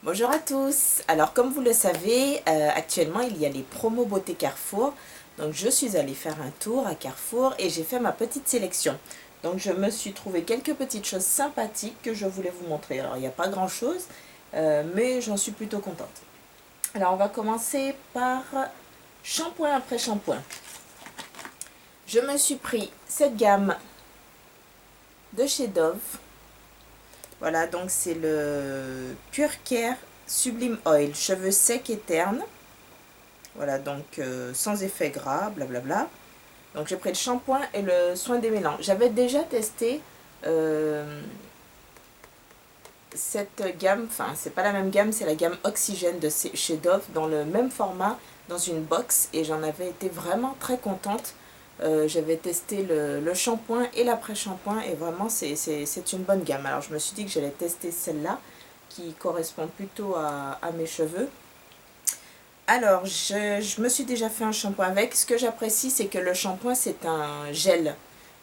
Bonjour à tous. Alors comme vous le savez, actuellement il y a les promos beauté Carrefour. Donc je suis allée faire un tour à Carrefour et j'ai fait ma petite sélection. Donc je me suis trouvé quelques petites choses sympathiques que je voulais vous montrer. Alors il n'y a pas grand chose, mais j'en suis plutôt contente. Alors on va commencer par shampoing après shampoing. Je me suis pris cette gamme de chez Dove. Voilà, donc c'est le Pure Care Sublime Oil, cheveux secs et ternes. Voilà, donc sans effet gras, blablabla. Donc j'ai pris le shampoing et le soin des mélanges. J'avais déjà testé cette gamme, enfin c'est pas la même gamme, c'est la gamme Oxygène de chez Dove, dans le même format, dans une box, et j'en avais été vraiment très contente. J'avais testé le shampoing et l'après-shampoing, et vraiment c'est une bonne gamme. Alors je me suis dit que j'allais tester celle-là, qui correspond plutôt à mes cheveux. Alors, je me suis déjà fait un shampoing avec. Ce que j'apprécie, c'est que le shampoing, c'est un gel.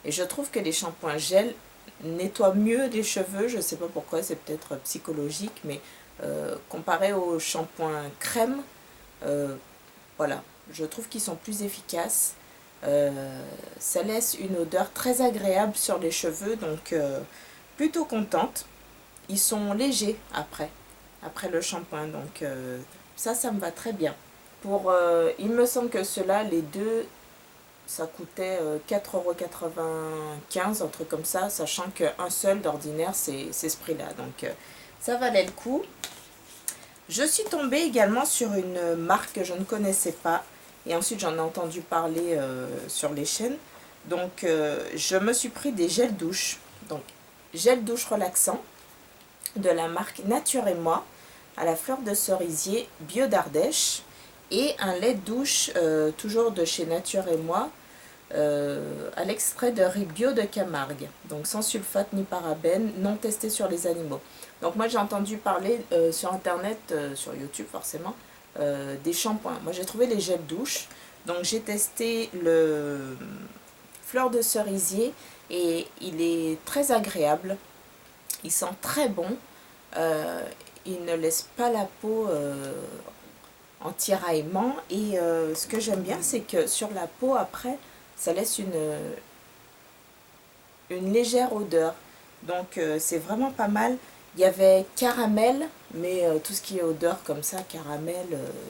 Et je trouve que les shampoings gel nettoient mieux les cheveux. Je ne sais pas pourquoi, c'est peut-être psychologique, mais comparé aux shampoings crème, euh, voilà, je trouve qu'ils sont plus efficaces. Ça laisse une odeur très agréable sur les cheveux, donc plutôt contente. Ils sont légers après le shampoing, donc ça me va très bien. Il me semble que ceux-là, les deux, ça coûtait 4,95 €, un truc comme ça, sachant qu'un seul d'ordinaire, c'est ce prix-là. Donc ça valait le coup. Je suis tombée également sur une marque que je ne connaissais pas. Et ensuite, j'en ai entendu parler sur les chaînes. Donc, je me suis pris des gels douche. Donc, gel douche relaxant de la marque Nature et Moi, à la fleur de cerisier bio d'Ardèche, et un lait de douche toujours de chez Nature et Moi, à l'extrait de riz bio de Camargue, donc sans sulfate ni parabènes, non testé sur les animaux. Donc moi j'ai entendu parler sur internet, sur YouTube forcément, des shampoings. Moi j'ai trouvé les gels douche, donc j'ai testé le fleur de cerisier et il est très agréable, il sent très bon. Euh, il ne laisse pas la peau en tiraillement, et ce que j'aime bien, c'est que sur la peau après, ça laisse une légère odeur. Donc c'est vraiment pas mal. Il y avait caramel, mais tout ce qui est odeur comme ça, caramel,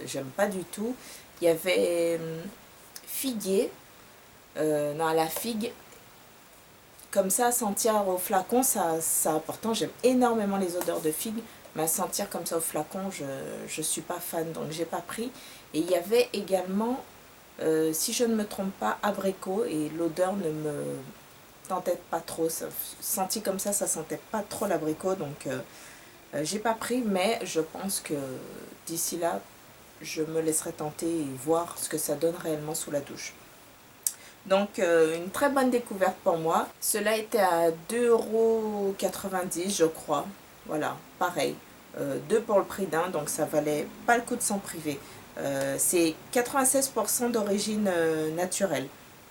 j'aime pas du tout. Il y avait figuier, non, la figue, comme ça, à sentir au flacon, pourtant j'aime énormément les odeurs de figue, mais à sentir comme ça au flacon, je suis pas fan, donc j'ai pas pris. Et il y avait également, si je ne me trompe pas, abricot, et l'odeur ne me tentait pas trop. Senti comme ça sentait pas trop l'abricot, donc j'ai pas pris, mais je pense que d'ici là, je me laisserai tenter et voir ce que ça donne réellement sous la douche. Donc une très bonne découverte pour moi. Cela était à 2,90 € je crois. Voilà, pareil. Deux pour le prix d'un, donc ça valait pas le coup de s'en priver. C'est 96% d'origine naturelle.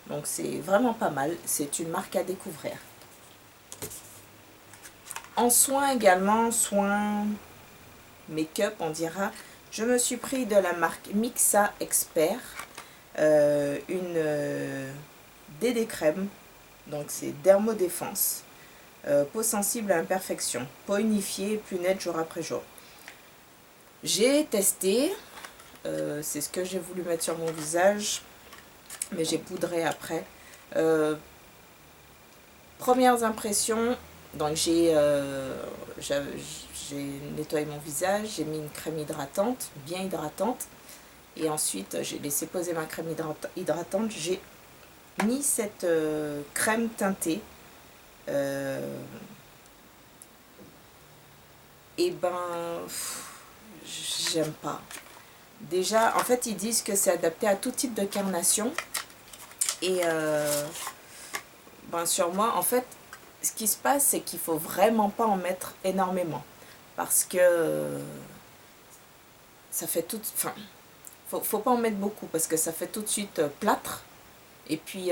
Donc c'est vraiment pas mal. C'est une marque à découvrir. En soins également, soins make-up on dira, je me suis pris de la marque Mixa Expert. Une DD crème, donc c'est dermodéfense, peau sensible à l'imperfection, peau unifiée, plus nette jour après jour. J'ai testé, c'est ce que j'ai voulu mettre sur mon visage, mais j'ai poudré après. Premières impressions, donc j'ai nettoyé mon visage, j'ai mis une crème hydratante, bien hydratante, et ensuite j'ai laissé poser ma crème hydratante, j'ai mis cette crème teintée. Et ben, j'aime pas. Déjà, en fait, ils disent que c'est adapté à tout type de carnation. Et ben, sur moi, en fait, ce qui se passe, c'est qu'il faut vraiment pas en mettre énormément. Parce que ça fait tout... Enfin, faut pas en mettre beaucoup parce que ça fait tout de suite plâtre. Et puis,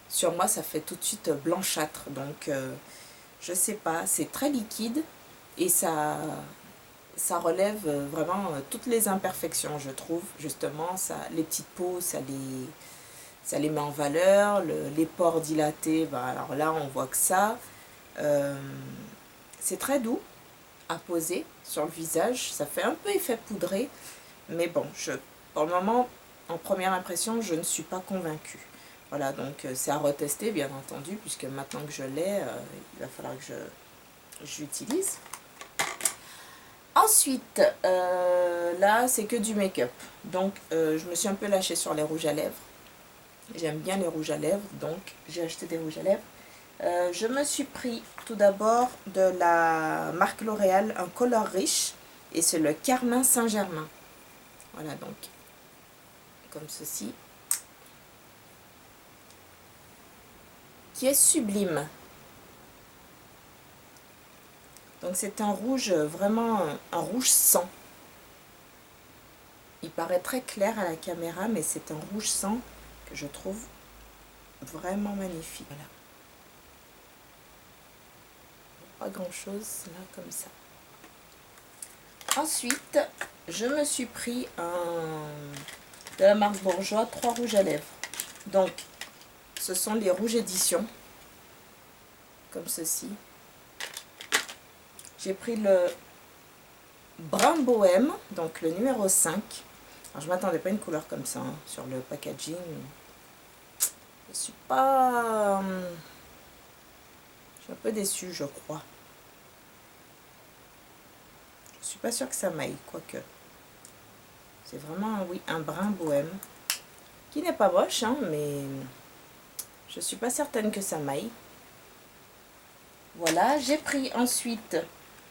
sur moi, ça fait tout de suite blanchâtre. Donc, je sais pas, c'est très liquide et ça relève vraiment toutes les imperfections, je trouve. Justement, les petites peaux, ça les met en valeur. Les pores dilatés, bah, alors là, on voit que ça. C'est très doux à poser sur le visage. Ça fait un peu effet poudré. Mais bon, pour le moment, en première impression, je ne suis pas convaincue. Voilà, donc c'est à retester, bien entendu, puisque maintenant que je l'ai, il va falloir que je l'utilise. Ensuite, là, c'est que du make-up. Donc, je me suis un peu lâchée sur les rouges à lèvres. J'aime bien les rouges à lèvres, donc j'ai acheté des rouges à lèvres. Je me suis pris tout d'abord de la marque L'Oréal, un color riche, et c'est le Carmin Saint-Germain. Voilà, donc, comme ceci. Qui est sublime. Donc c'est un rouge, vraiment un rouge sang. Il paraît très clair à la caméra, mais c'est un rouge sang que je trouve vraiment magnifique. Voilà. Pas grand chose là comme ça. Ensuite, je me suis pris de la marque Bourjois 3 rouges à lèvres. Donc, ce sont les rouges éditions, comme ceci. J'ai pris le brun bohème, donc le numéro 5. Alors, je ne m'attendais pas à une couleur comme ça hein, sur le packaging. Je suis pas... je suis un peu déçue, je crois. Je suis pas sûre que ça m'aille, quoique. C'est vraiment, oui, un brun bohème. Qui n'est pas moche, hein, mais je suis pas certaine que ça m'aille. Voilà, j'ai pris ensuite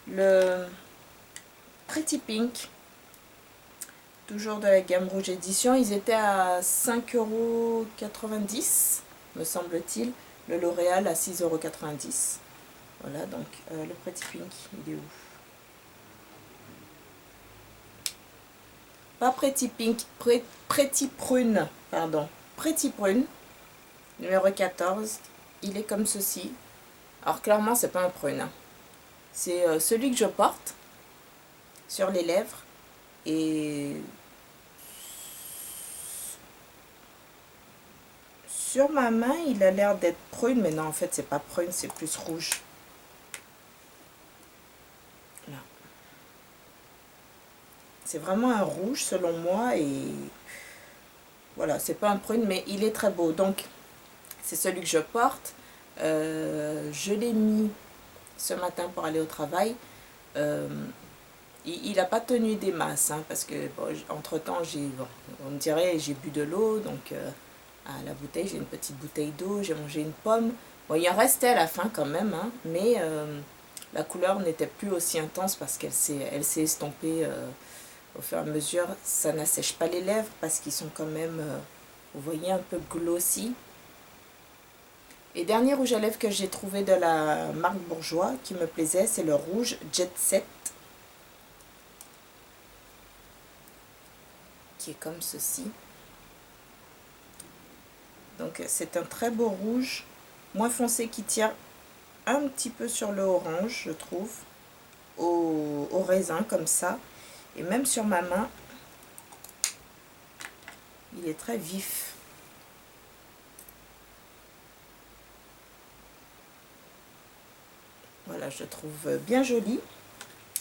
le Pretty Pink. Toujours de la gamme Rouge Édition. Ils étaient à 5,90 €, me semble-t-il. Le L'Oréal à 6,90 €. Voilà, donc le Pretty Pink, il est où? Pas Pretty Pink, Pretty Prune, pardon. Pretty Prune, numéro 14. Il est comme ceci. Alors clairement, c'est pas un prune. Hein. C'est celui que je porte sur les lèvres. Et sur ma main, il a l'air d'être prune, mais non, en fait, c'est pas prune, c'est plus rouge. Là. C'est vraiment un rouge, selon moi, et voilà, c'est pas un prune, mais il est très beau. Donc, c'est celui que je porte. Je l'ai mis ce matin pour aller au travail. Il n'a pas tenu des masses, hein, parce que, bon, entre-temps, on me dirait, j'ai bu de l'eau, donc... à la bouteille, j'ai une petite bouteille d'eau, j'ai mangé une pomme. Bon, il en restait à la fin quand même, hein, mais la couleur n'était plus aussi intense parce qu'elle s'est estompée au fur et à mesure. Ça n'assèche pas les lèvres parce qu'ils sont quand même, vous voyez, un peu glossy. Et dernier rouge à lèvres que j'ai trouvé de la marque Bourjois qui me plaisait, c'est le rouge Jet Set, qui est comme ceci. Donc c'est un très beau rouge, moins foncé, qui tire un petit peu sur le orange, je trouve, au raisin comme ça. Et même sur ma main, il est très vif. Voilà, je trouve bien joli.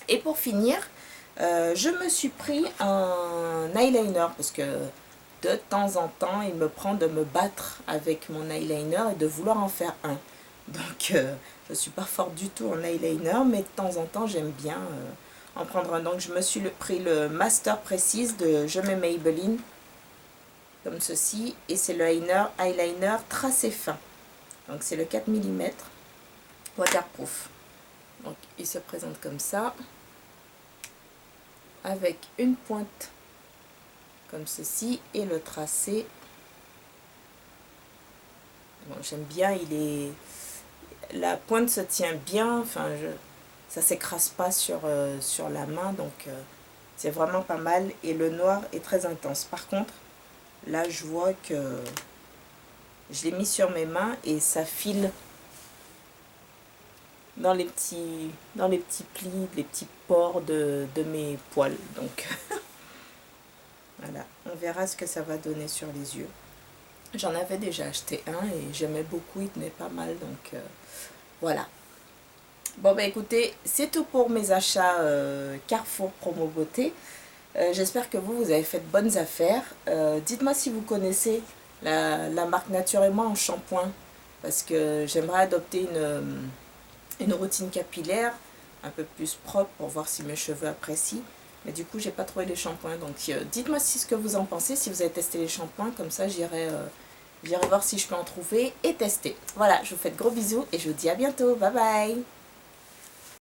Et pour finir, je me suis pris un eyeliner parce que de temps en temps, il me prend de me battre avec mon eyeliner et de vouloir en faire un. Donc, je ne suis pas forte du tout en eyeliner, mais de temps en temps, j'aime bien en prendre un. Donc, je me suis pris le Master Précise de Je mets Maybelline, comme ceci. Et c'est le eyeliner tracé fin. Donc, c'est le 4 mm waterproof. Donc, il se présente comme ça, avec une pointe comme ceci et le tracé. Bon, j'aime bien, la pointe se tient bien, enfin ça s'écrase pas sur la main, donc c'est vraiment pas mal. Et le noir est très intense. Par contre, là je vois que je l'ai mis sur mes mains et ça file. dans les petits plis, les petits pores de mes poils. Donc voilà, on verra ce que ça va donner sur les yeux. J'en avais déjà acheté un et j'aimais beaucoup, il tenait pas mal, donc voilà. Bon bah écoutez, c'est tout pour mes achats Carrefour Promo Beauté. J'espère que vous avez fait de bonnes affaires. Dites-moi si vous connaissez la marque Nature et Moi en shampoing, parce que j'aimerais adopter une routine capillaire un peu plus propre pour voir si mes cheveux apprécient. Mais du coup, j'ai pas trouvé les shampoings. Donc, dites-moi ce que vous en pensez, si vous avez testé les shampoings. Comme ça, j'irai voir si je peux en trouver et tester. Voilà, je vous fais de gros bisous et je vous dis à bientôt. Bye bye!